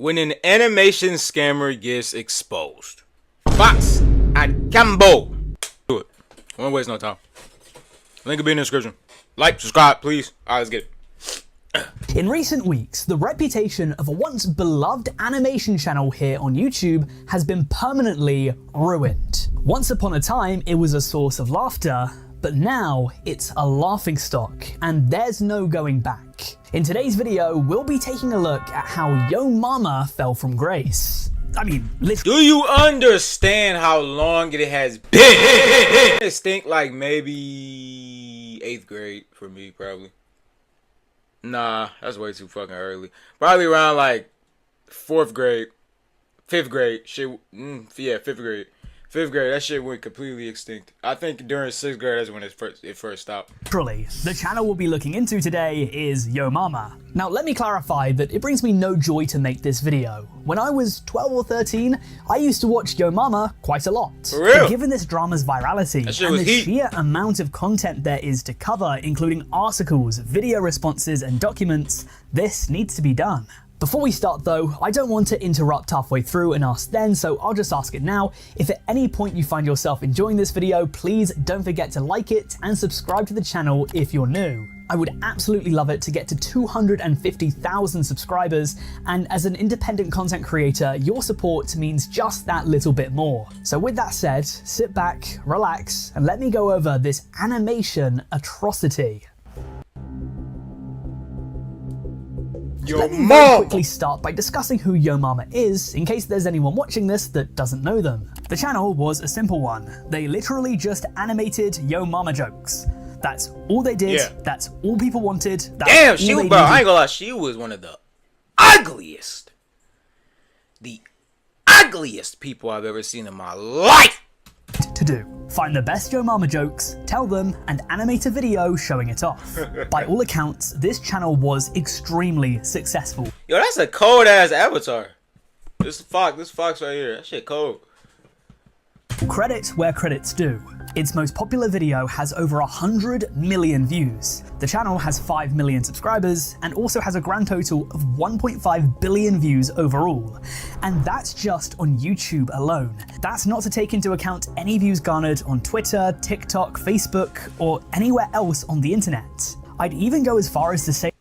when an animation scammer gets exposed. Fox and Cambo. Do it. I won't waste no time. Link will be in the description. Like, subscribe, please. Alright, let's get it. In recent weeks, the reputation of a once beloved animation channel here on YouTube has been permanently ruined. Once upon a time, it was a source of laughter, but now it's a laughingstock, and there's no going back. In today's video, we'll be taking a look at how Yo Mama fell from grace. I mean, literally. Do you understand how long it has been? It stink like maybe 8th grade for me, probably. Nah, that's way too fucking early. Probably around like 4th grade, 5th grade. Shit, yeah, 5th grade. 5th grade, that shit went completely extinct. I think during 6th grade, that's when it first stopped. Literally, the channel we'll be looking into today is Yo Mama. Now, let me clarify that it brings me no joy to make this video. When I was 12 or 13, I used to watch Yo Mama quite a lot. For real? But given this drama's virality and the sheer amount of content there is to cover, including articles, video responses, and documents, this needs to be done. Before we start though, I don't want to interrupt halfway through and ask then, so I'll just ask it now. If at any point you find yourself enjoying this video, please don't forget to like it and subscribe to the channel if you're new. I would absolutely love it to get to 250,000 subscribers, and as an independent content creator, your support means just that little bit more. So with that said, sit back, relax, and let me go over this animation atrocity. Let me very quickly start by discussing who Yo Mama is, in case there's anyone watching this that doesn't know them. The channel was a simple one. They literally just animated Yo Mama jokes. That's all they did, that's all people wanted. Damn, she was, bro, I ain't gonna lie, she was one of the ugliest people I've ever seen in my life! To do. Find the best Yo Mama jokes, tell them, and animate a video showing it off. By all accounts, this channel was extremely successful. Yo, that's a cold ass avatar. This fox right here, that shit cold. Credit where credit's due. Its most popular video has over 100 million views. The channel has 5 million subscribers and also has a grand total of 1.5 billion views overall. And that's just on YouTube alone. That's not to take into account any views garnered on Twitter, TikTok, Facebook, or anywhere else on the internet. I'd even go as far as to say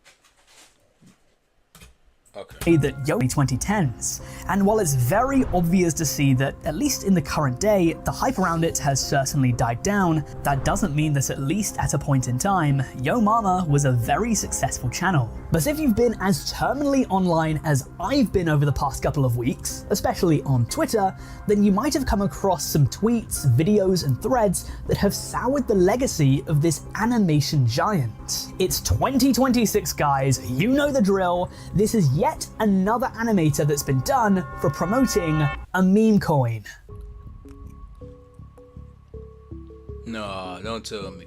that Yo 2010s. And while it's very obvious to see that, at least in the current day, the hype around it has certainly died down, that doesn't mean that at least at a point in time, Yo Mama was a very successful channel. But if you've been as terminally online as I've been over the past couple of weeks, especially on Twitter, then you might have come across some tweets, videos, and threads that have soured the legacy of this animation giant. It's 2026, guys, you know the drill. This is yet another animator that's been done for promoting a meme coin. No, don't tell me.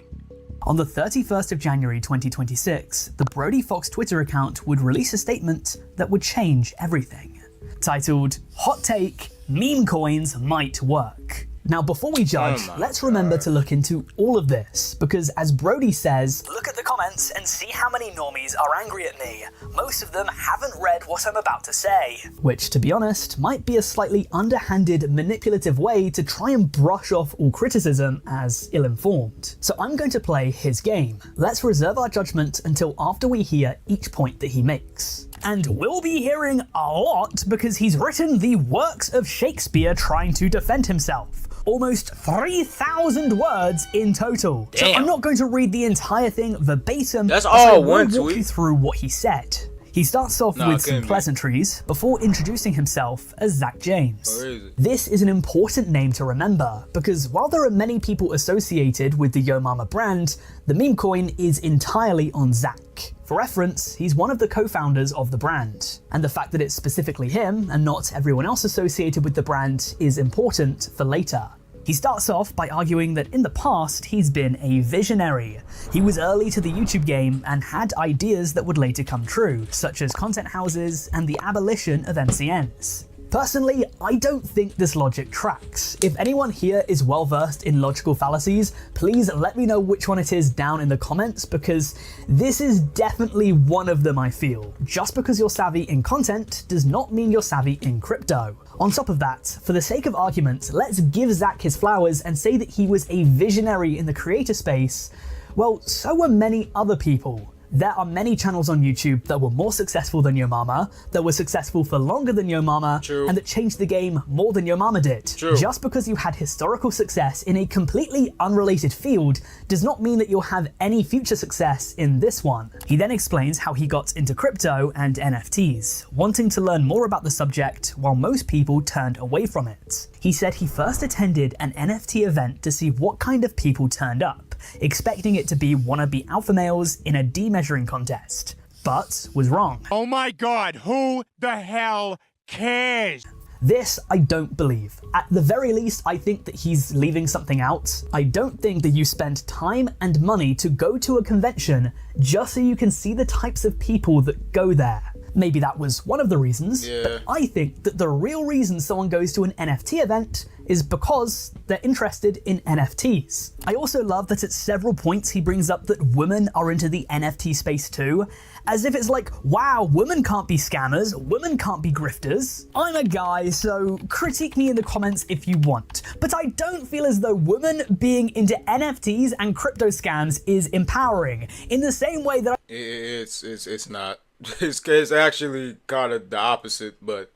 On the 31st of January 2026, the Brody Fox Twitter account would release a statement that would change everything. Titled, "Hot Take, Meme Coins Might Work." Now before we judge, let's remember to look into all of this, because as Brody says, "Look at the comments and see how many normies are angry at me. Most of them haven't read what I'm about to say." Which, to be honest, might be a slightly underhanded, manipulative way to try and brush off all criticism as ill-informed. So I'm going to play his game. Let's reserve our judgment until after we hear each point that he makes. And we'll be hearing a lot because he's written the works of Shakespeare trying to defend himself. Almost 3,000 words in total. Damn. So I'm not going to read the entire thing verbatim. That's all one tweet. I'll walk you tweet. through what he said. He starts off with some pleasantries before introducing himself as Zach James. This is an important name to remember because while there are many people associated with the Yo Mama brand, the meme coin is entirely on Zach. For reference, he's one of the co-founders of the brand, and the fact that it's specifically him and not everyone else associated with the brand is important for later. He starts off by arguing that in the past he's been a visionary. He was early to the YouTube game and had ideas that would later come true, such as content houses and the abolition of MCNs. Personally, I don't think this logic tracks. If anyone here is well versed in logical fallacies, please let me know which one it is down in the comments, because this is definitely one of them, I feel. Just because you're savvy in content does not mean you're savvy in crypto. On top of that, for the sake of argument, let's give Zach his flowers and say that he was a visionary in the creator space. Well, so were many other people. There are many channels on YouTube that were more successful than Yo Mama, that were successful for longer than Yo Mama, True. and that changed the game more than Yo Mama did. True. Just because you had historical success in a completely unrelated field does not mean that you'll have any future success in this one. He then explains how he got into crypto and NFTs, wanting to learn more about the subject while most people turned away from it. He said he first attended an NFT event to see what kind of people turned up, expecting it to be wannabe alpha males in a demeasuring contest, but was wrong. Oh my god, who the hell cares? This I don't believe. At the very least, I think that he's leaving something out. I don't think that you spend time and money to go to a convention just so you can see the types of people that go there. Maybe that was one of the reasons, but I think that the real reason someone goes to an NFT event is because they're interested in NFTs. I also love that at several points he brings up that women are into the NFT space too, as if it's like, wow, women can't be scammers, women can't be grifters. I'm a guy, so critique me in the comments if you want, but I don't feel as though women being into NFTs and crypto scams is empowering, in the same way that It's not. It's actually kind of the opposite, but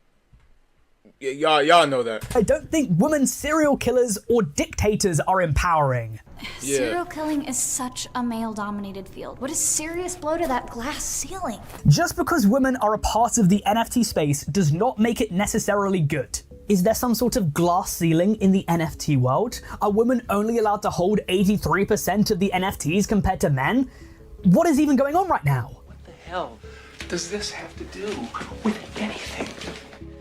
y'all know that. I don't think women serial killers or dictators are empowering. Yeah. Serial killing is such a male-dominated field. What a serious blow to that glass ceiling. Just because women are a part of the NFT space does not make it necessarily good. Is there some sort of glass ceiling in the NFT world? Are women only allowed to hold 83% of the NFTs compared to men? What is even going on right now? What the hell does this have to do with anything?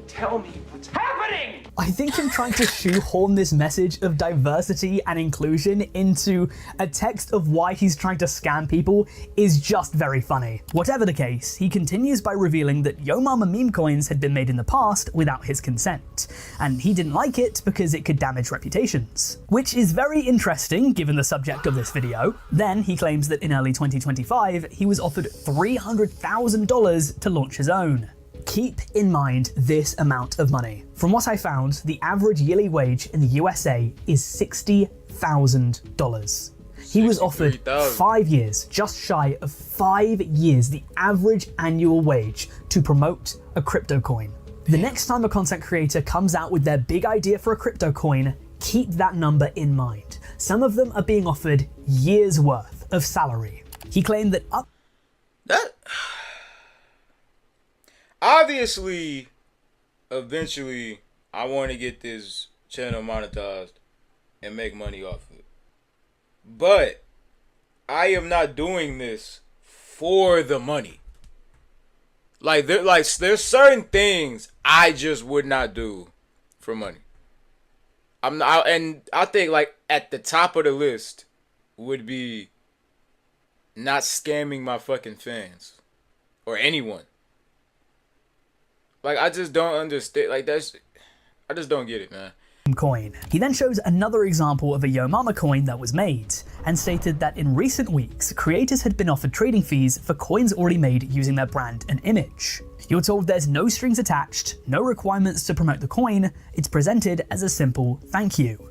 Tell me what's happening! I think him trying to shoehorn this message of diversity and inclusion into a text of why he's trying to scam people is just very funny. Whatever the case, he continues by revealing that Yo Mama meme coins had been made in the past without his consent, and he didn't like it because it could damage reputations. Which is very interesting given the subject of this video. Then he claims that in early 2025, he was offered $300,000 to launch his own. Keep in mind this amount of money. From what I found, the average yearly wage in the USA is $60,000. He was offered 5 years, just shy of 5 years, the average annual wage to promote a crypto coin. The next time a content creator comes out with their big idea for a crypto coin, keep that number in mind. Some of them are being offered years worth of salary. He claimed that Obviously, eventually, I want to get this channel monetized and make money off of it. But I am not doing this for the money. There's certain things I just would not do for money. I'm not, and I think like at the top of the list would be not scamming my fucking fans or anyone. Like, I just don't understand. Like, I just don't get it, man. Coin. He then shows another example of a Yo Mama coin that was made, and stated that in recent weeks, creators had been offered trading fees for coins already made using their brand and image. You're told there's no strings attached, no requirements to promote the coin, it's presented as a simple thank you.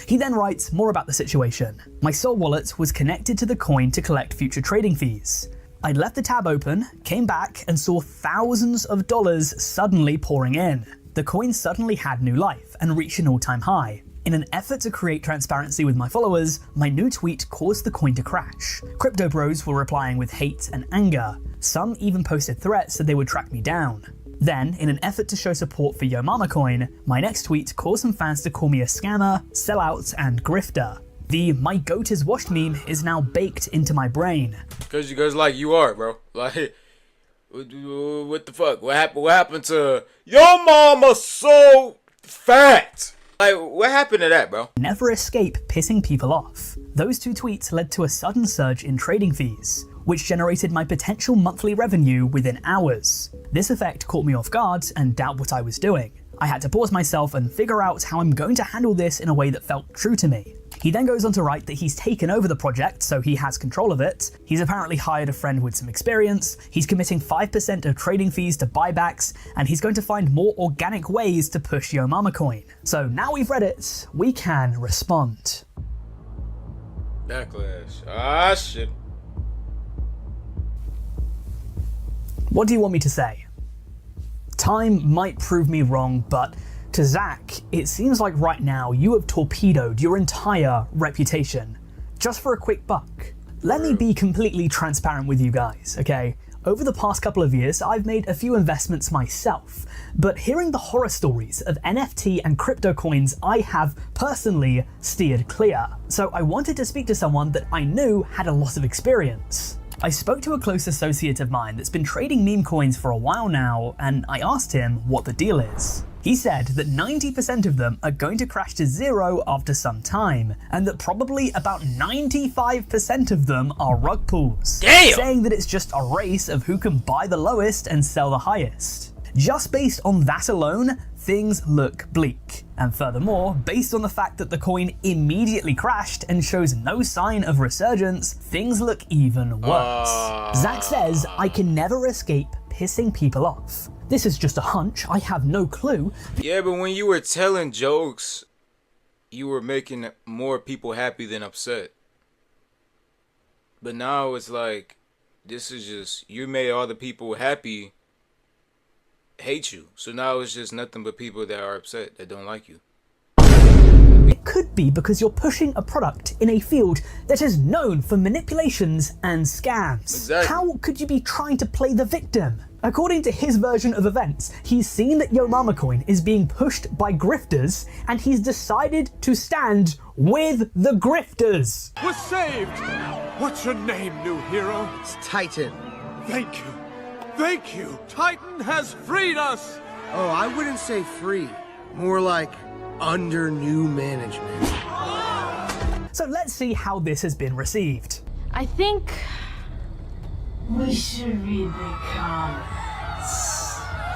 He then writes more about the situation. My Sol wallet was connected to the coin to collect future trading fees. I left the tab open, came back, and saw thousands of dollars suddenly pouring in. The coin suddenly had new life and reached an all-time high. In an effort to create transparency with my followers, my new tweet caused the coin to crash. Crypto bros were replying with hate and anger. Some even posted threats that they would track me down. Then, in an effort to show support for Yo Mama coin, my next tweet caused some fans to call me a scammer, sellout, and grifter. The "my goat is washed" meme is now baked into my brain. Cause you guys like you are, bro. Like, what the fuck? What happened to Yo Mama So Fat? Like, what happened to that, bro? Never escape pissing people off. Those two tweets led to a sudden surge in trading fees, which generated my potential monthly revenue within hours. This effect caught me off guard and doubt what I was doing. I had to pause myself and figure out how I'm going to handle this in a way that felt true to me. He then goes on to write that he's taken over the project, so he has control of it. He's apparently hired a friend with some experience, he's committing 5% of trading fees to buybacks, and he's going to find more organic ways to push Yo Mama Coin. So now we've read it, we can respond. Backlash. Ah, shit. What do you want me to say? Time might prove me wrong, but to Zach, it seems like right now you have torpedoed your entire reputation just for a quick buck. Let me be completely transparent with you guys, okay? Over the past couple of years, I've made a few investments myself, but hearing the horror stories of NFT and crypto coins, I have personally steered clear. So I wanted to speak to someone that I knew had a lot of experience. I spoke to a close associate of mine that's been trading meme coins for a while now, and I asked him what the deal is. He said that 90% of them are going to crash to zero after some time, and that probably about 95% of them are rug pulls. Damn! Saying that it's just a race of who can buy the lowest and sell the highest. Just based on that alone, things look bleak. And furthermore, based on the fact that the coin immediately crashed and shows no sign of resurgence, things look even worse. Zach says, I can never escape pissing people off. This is just a hunch, I have no clue. Yeah, but when you were telling jokes, you were making more people happy than upset. But now it's like, this is just, you made all the people happy hate you. So now it's just nothing but people that are upset, that don't like you. It could be because you're pushing a product in a field that is known for manipulations and scams. Exactly. How could you be trying to play the victim? According to his version of events, he's seen that Yo Mama Coin is being pushed by grifters, and he's decided to stand with the grifters. We're saved! What's your name, new hero? It's Titan. Thank you. Thank you! Titan has freed us! Oh, I wouldn't say free. More like under new management. So let's see how this has been received. I think we should read the comments.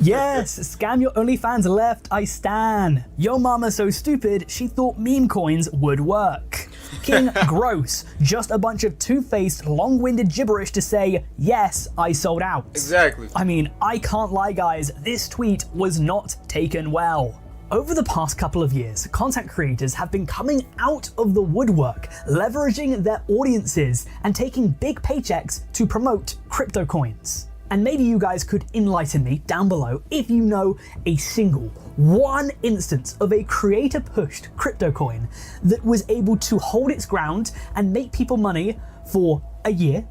Yes, scam your OnlyFans left, I stan. Yo Mama So Stupid, she thought meme coins would work. King Gross, just a bunch of two-faced, long-winded gibberish to say, yes, I sold out. Exactly. I mean, I can't lie guys, this tweet was not taken well. Over the past couple of years, content creators have been coming out of the woodwork, leveraging their audiences and taking big paychecks to promote crypto coins. And maybe you guys could enlighten me down below if you know a single one instance of a creator pushed crypto coin that was able to hold its ground and make people money for a year,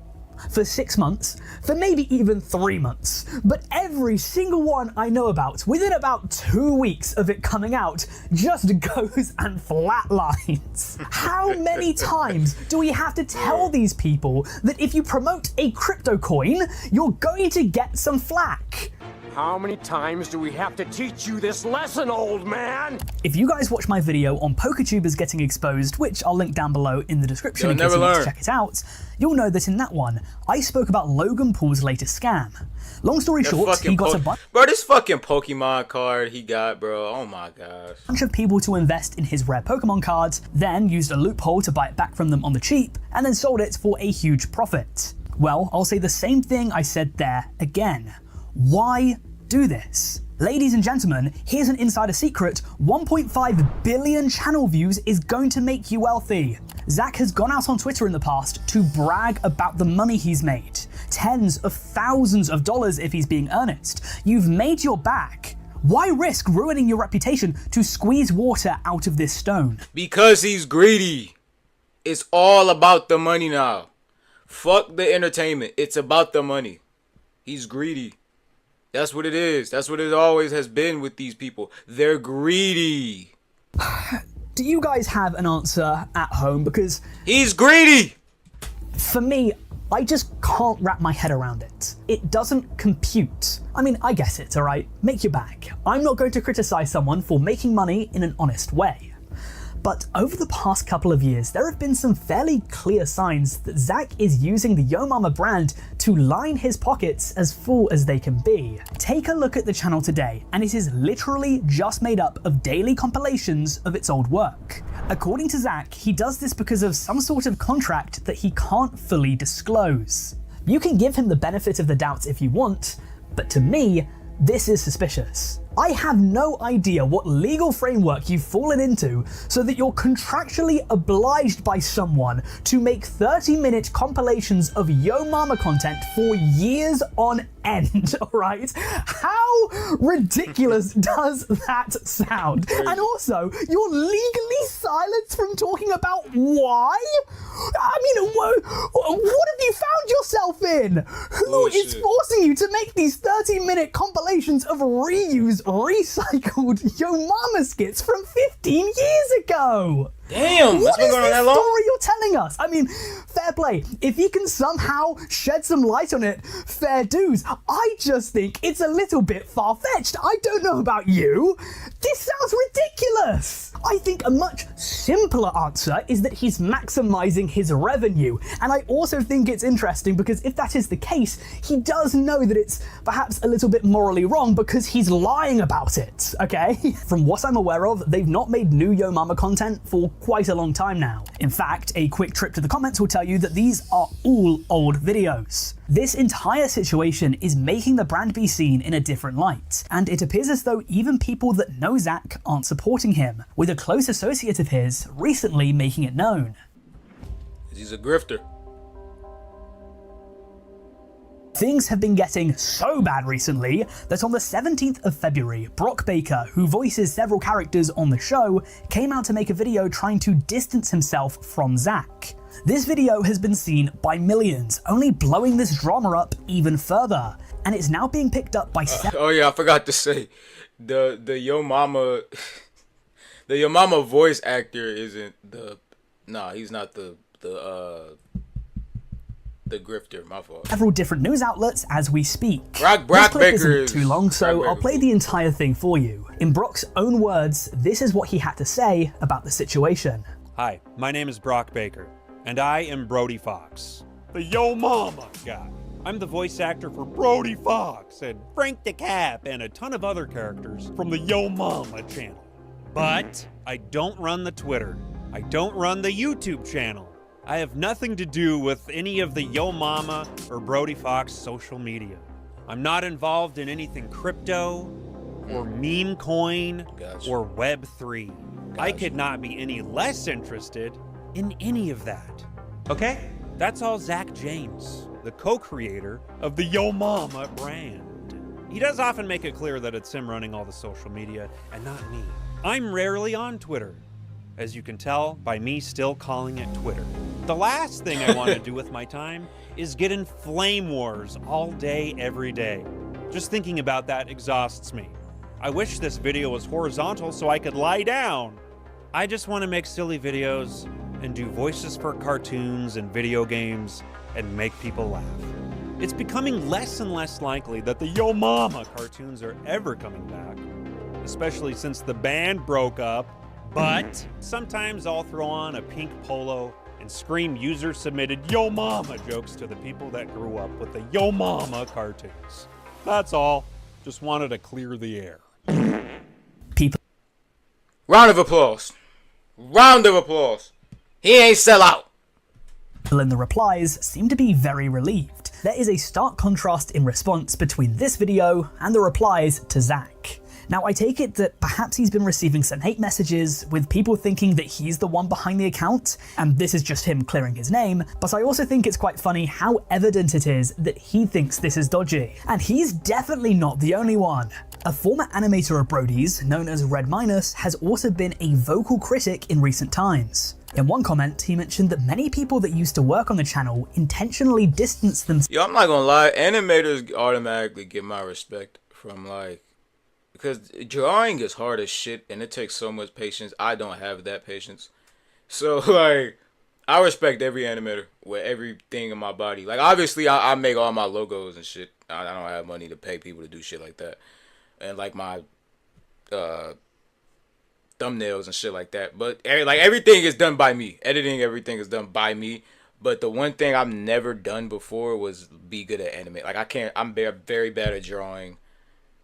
for 6 months, for maybe even 3 months. But every single one I know about, within about 2 weeks of it coming out, just goes and flatlines. How many times do we have to tell these people that if you promote a crypto coin, you're going to get some flack? How many times do we have to teach you this lesson, old man? If you guys watch my video on PokerTubers getting exposed, which I'll link down below in the description You'll in case never you want to learn. check it out, you'll know that in that one, I spoke about Logan Paul's latest scam. Long story That short, fucking he got a bunch Bro, this fucking Pokemon card he got, bro. Oh my gosh. of people to invest in his rare Pokemon cards, then used a loophole to buy it back from them on the cheap, and then sold it for a huge profit. Well, I'll say the same thing I said there again. Why do this? Ladies and gentlemen, here's an insider secret. 1.5 billion channel views is going to make you wealthy. Zach has gone out on Twitter in the past to brag about the money he's made. Tens of thousands of dollars if he's being earnest. You've made your back. Why risk ruining your reputation to squeeze water out of this stone? Because he's greedy. It's all about the money now. Fuck the entertainment. It's about the money. He's greedy. That's what it is. That's what it always has been with these people. They're greedy. Do you guys have an answer at home? Because He's greedy. for me, I just can't wrap my head around it. It doesn't compute. I mean, I get it, alright? Make your back. I'm not going to criticize someone for making money in an honest way. But over the past couple of years, there have been some fairly clear signs that Zach is using the Yo Mama brand to line his pockets as full as they can be. Take a look at the channel today, and it is literally just made up of daily compilations of its old work. According to Zach, he does this because of some sort of contract that he can't fully disclose. You can give him the benefit of the doubt if you want, but to me, this is suspicious. I have no idea what legal framework you've fallen into so that you're contractually obliged by someone to make 30-minute compilations of Yo Mama content for years on end, alright? How ridiculous does that sound? And also, you're legally silenced from talking about why? I mean, what have you found yourself in? Who is forcing you to make these 30-minute compilations of recycled Yo Mama skits from 15 years ago? Damn, What is going on this that long? story you're telling us? I mean, fair play. If you can somehow shed some light on it, fair dues. I just think it's a little bit far-fetched. I don't know about you. This sounds ridiculous. I think a much simpler answer is that he's maximizing his revenue. And I also think it's interesting because if that is the case, he does know that it's perhaps a little bit morally wrong because he's lying about it, okay? From what I'm aware of, they've not made new Yo Mama content for quite a long time now. In fact, a quick trip to the comments will tell you that these are all old videos. This entire situation is making the brand be seen in a different light, and it appears as though even people that know Zach aren't supporting him, with a close associate of his recently making it known. He's a grifter. Things have been getting so bad recently that on the 17th of February, Brock Baker, who voices several characters on the show, came out to make a video trying to distance himself from Zach. This video has been seen by millions, only blowing this drama up even further, and it's now being picked up by Oh yeah, I forgot to say, the Yo Mama, the Yo Mama voice actor isn't he's not the grifter, my fault. Several different news outlets as we speak. Brock This clip Baker isn't too long, so I'll play the entire thing for you. In Brock's own words, this is what he had to say about the situation. Hi, my name is Brock Baker, and I am Brody Fox, the Yo Mama guy. I'm the voice actor for Brody Fox and Frank the Cap and a ton of other characters from the Yo Mama channel. But I don't run the Twitter. I don't run the YouTube channel. I have nothing to do with any of the Yo Mama or Brody Fox social media. I'm not involved in anything crypto or meme coin or Web3. I could not be any less interested in any of that. Okay? That's all Zach James, the co-creator of the Yo Mama brand. He does often make it clear that it's him running all the social media and not me. I'm rarely on Twitter, as you can tell by me still calling it Twitter. The last thing I want to do with my time is get in flame wars all day, every day. Just thinking about that exhausts me. I wish this video was horizontal so I could lie down. I just want to make silly videos and do voices for cartoons and video games and make people laugh. It's becoming less and less likely that the Yo Mama cartoons are ever coming back, especially since the band broke up. But sometimes I'll throw on a pink polo and scream user-submitted Yo Mama jokes to the people that grew up with the Yo Mama cartoons. That's all. Just wanted to clear the air. People Round of applause. Round of applause. He ain't sell out. in the replies seem to be very relieved. There is a stark contrast in response between this video and the replies to Zach. Now, I take it that perhaps he's been receiving some hate messages with people thinking that he's the one behind the account, and this is just him clearing his name, but I also think it's quite funny how evident it is that he thinks this is dodgy. And he's definitely not the only one. A former animator of Brody's, known as Red Minus, has also been a vocal critic in recent times. In one comment, he mentioned that many people that used to work on the channel intentionally distanced themselves. Yo, I'm not gonna lie, animators automatically get my respect from because drawing is hard as shit and it takes so much patience. I don't have that patience. So I respect every animator with everything in my body. Obviously I make all my logos and shit. I don't have money to pay people to do shit like that. And my thumbnails and shit like that. But like everything is done by me. Editing, everything is done by me. But the one thing I've never done before was be good at anime. Like I can't. I'm very bad at drawing.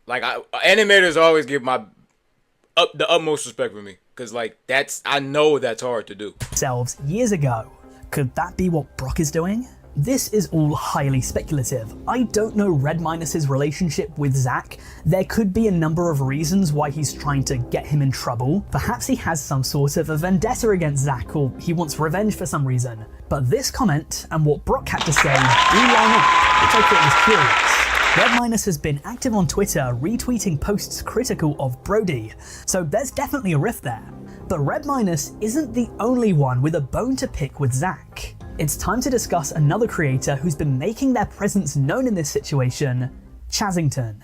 Like animators always give the utmost respect for me, because like I know that's hard to do. Selves years ago. Could that be what Brock is doing? This is all highly speculative. I don't know Red Minus's relationship with Zack. There could be a number of reasons why he's trying to get him in trouble. Perhaps he has some sort of a vendetta against Zack, or he wants revenge for some reason. But this comment and what Brock had to say do line up, which I thought was curious. Red Minus has been active on Twitter retweeting posts critical of Brody, so there's definitely a rift there. But Red Minus isn't the only one with a bone to pick with Zack. It's time to discuss another creator who's been making their presence known in this situation, Chazington.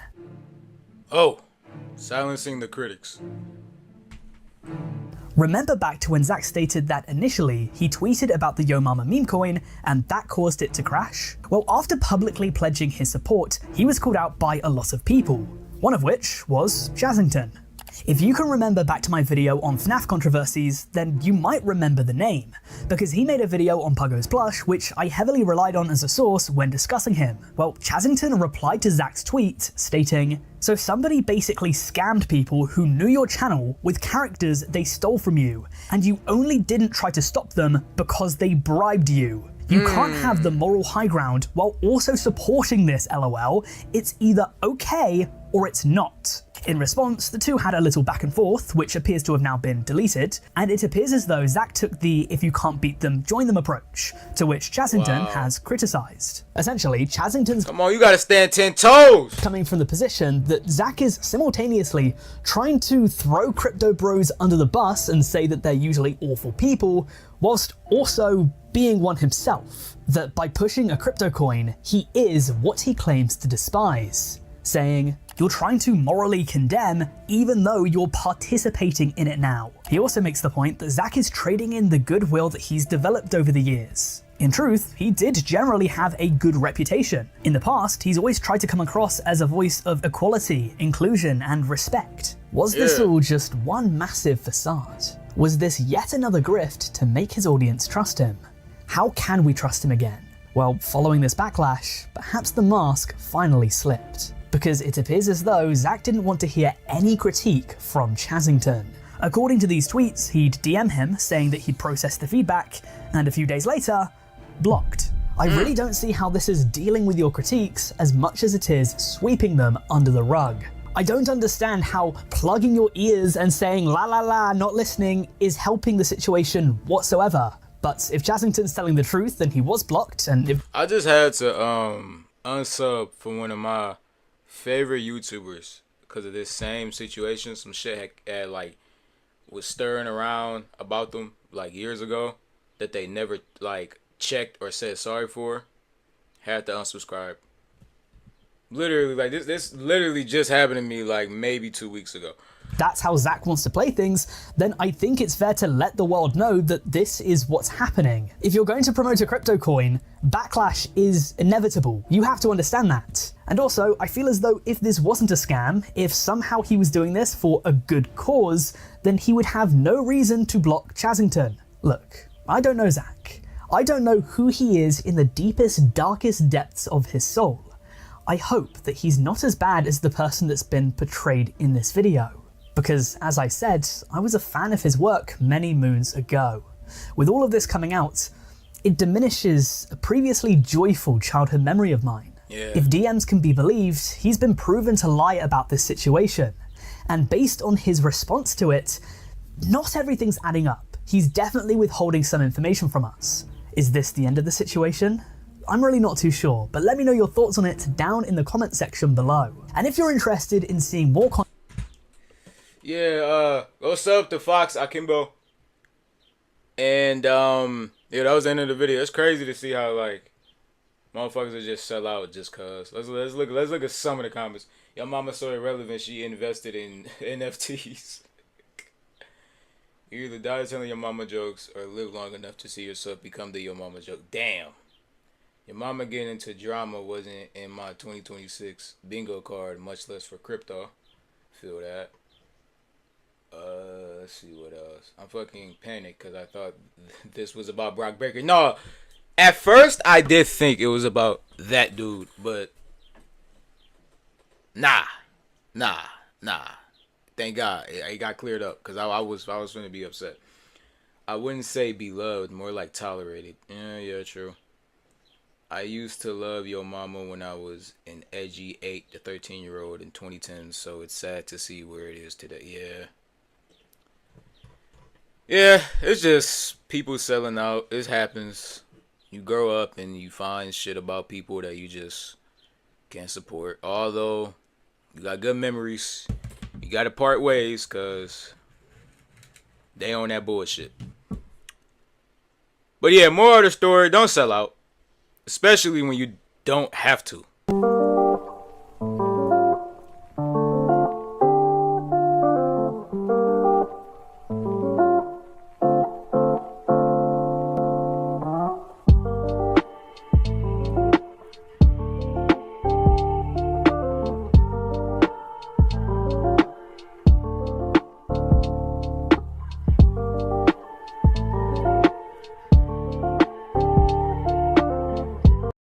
Oh, silencing the critics. Remember back to when Zack stated that initially he tweeted about the Yo Mama meme coin and that caused it to crash? Well, after publicly pledging his support, he was called out by a lot of people, one of which was Chazington. If you can remember back to my video on FNAF controversies, then you might remember the name, because he made a video on Puggo's Plush which I heavily relied on as a source when discussing him. Well, Chazington replied to Zack's tweet stating, "So somebody basically scammed people who knew your channel with characters they stole from you, and you only didn't try to stop them because they bribed you. You can't have the moral high ground while also supporting this, lol. It's either okay or it's not." In response, the two had a little back and forth, which appears to have now been deleted, and it appears as though Zack took the if you can't beat them, join them approach, to which Chazington has criticised. Essentially, Chazington's Come on, you gotta stand 10 toes! Coming from the position that Zack is simultaneously trying to throw crypto bros under the bus and say that they're usually awful people, whilst also being one himself. That by pushing a crypto coin, he is what he claims to despise. Saying, "You're trying to morally condemn even though you're participating in it now." He also makes the point that Zack is trading in the goodwill that he's developed over the years. In truth, he did generally have a good reputation. In the past, he's always tried to come across as a voice of equality, inclusion, and respect. Was this all just one massive facade? Was this yet another grift to make his audience trust him? How can we trust him again? Well, following this backlash, perhaps the mask finally slipped. Because it appears as though Zack didn't want to hear any critique from Chazington. According to these tweets, he'd DM him saying that he'd processed the feedback, and a few days later, blocked. I really don't see how this is dealing with your critiques as much as it is sweeping them under the rug. I don't understand how plugging your ears and saying la la la, not listening, is helping the situation whatsoever. But if Chazington's telling the truth, then he was blocked, and if— I just had to unsub from one of my favorite YouTubers because of this same situation. Some shit had like was stirring around about them like years ago that they never like checked or said sorry for. Had to unsubscribe. Literally, like this literally just happened to me like maybe 2 weeks ago. that's how Zack wants to play things, then I think it's fair to let the world know that this is what's happening. If you're going to promote a crypto coin, backlash is inevitable. You have to understand that. And also, I feel as though if this wasn't a scam, if somehow he was doing this for a good cause, then he would have no reason to block Chazington. Look, I don't know Zack. I don't know who he is in the deepest, darkest depths of his soul. I hope that he's not as bad as the person that's been portrayed in this video. Because, as I said, I was a fan of his work many moons ago. With all of this coming out, it diminishes a previously joyful childhood memory of mine. Yeah. If DMs can be believed, he's been proven to lie about this situation. And based on his response to it, not everything's adding up. He's definitely withholding some information from us. Is this the end of the situation? I'm really not too sure, but let me know your thoughts on it down in the comment section below. And if you're interested in seeing more content, yeah, what's up to Fox Akimbo? And yeah, that was the end of the video. It's crazy to see how like motherfuckers will just sell out just cause. Let's look at some of the comments. Your mama so irrelevant she invested in NFTs. You either die telling your mama jokes or live long enough to see yourself become the your mama joke. Damn. Your mama getting into drama wasn't in my 2026 bingo card, much less for crypto. Feel that. let's see what else. I'm fucking panicked because I thought this was about Brock Baker. No, at first I did think it was about that dude, but nah. Thank God it got cleared up because I was gonna be upset. I wouldn't say beloved, more like tolerated. Yeah, true. I used to love Yo Mama when I was an edgy 8 to 13-year-old in 2010, so it's sad to see where it is today. Yeah, it's just people selling out. It happens. You grow up and you find shit about people that you just can't support. Although you got good memories, you got to part ways because they own that bullshit. But yeah, more of the story, don't sell out. Especially when you don't have to.